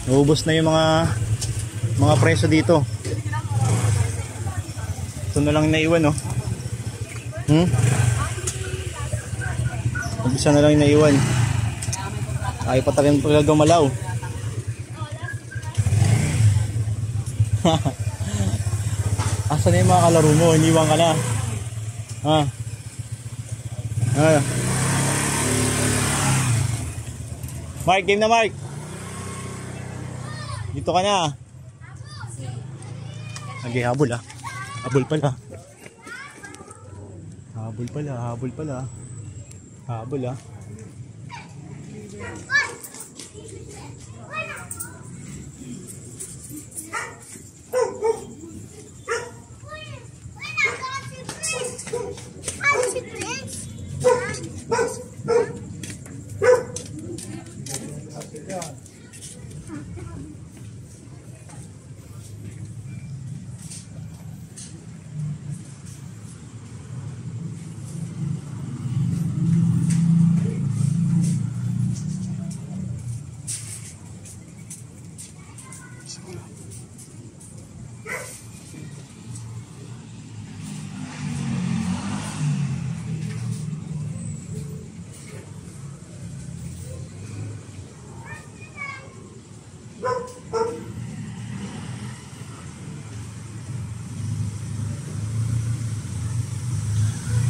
Naubos na yung mga preso dito. Ito na lang naiwan, oh. Isa na lang yung naiwan. Ay pa rin pala gumalaw. Asan na yung mga kalaro mo? Iniwan ka na. Mark, game na Mark. Dito ka na. Naghihabol ah. Habol pala. Habol pala, habol pala. Habol ah.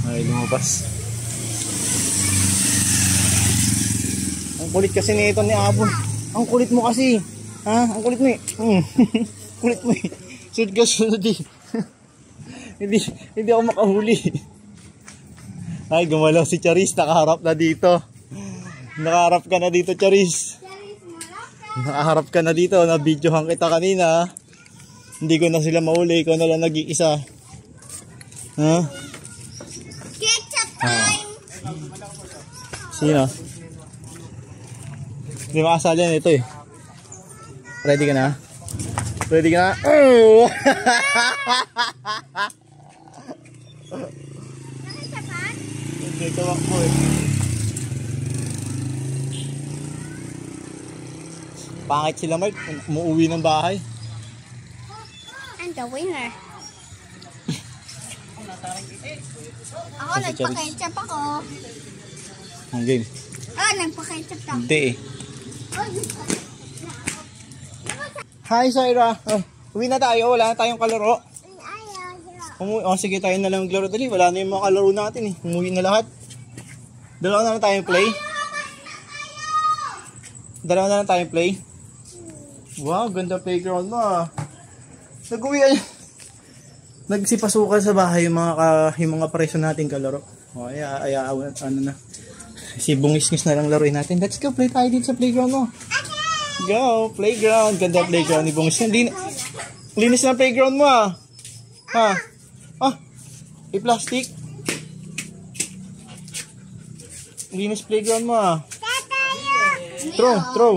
Ay, lumabas. Ang kulit kasi nito ni Abon. Ang kulit mo kasi. Ha? Ang kulit mo eh. Kulit mo eh. Sunod ka sunod eh. Hindi ako makahuli. Ay, gumalaw si Charis. Nakaharap na dito. Nakaharap ka na dito, Charis. Nakaharap ka na dito. Na-videohan kita kanina. Hindi ko na sila mahuli. Ikaw na lang nag-iisa. Ha? Sino? Hindi makasali yan ito eh. Ready ka na? Ready ka na? Oh! Hindi tumakbo eh. Pangit sila Mark. Umuwi ng bahay. I'm the winner. Ako nagpa-ketchup ako. Ang game. Nagpa-ketchup ako. Hindi eh. Hi Syra. Uwi na tayo. Wala na tayong kalaro. Sige tayo na lang maglaro. Dali. Wala na yung mga kalaro natin eh. Umuwi na lahat. Dalawa na lang tayong play. Dalawa na lang tayong play. Wow, ganda playground mo ah. Nag-uwi nagsipasukan sa bahay yung mga preso nating kalaro. O, ano na. Si bungis-ngis na lang laruin natin. Let's go, play tayo dito sa playground mo. Go, playground. Ganda playground ni bungis. Linis na playground mo ah. Ha? I-plastic. Linis playground mo ah. Throw.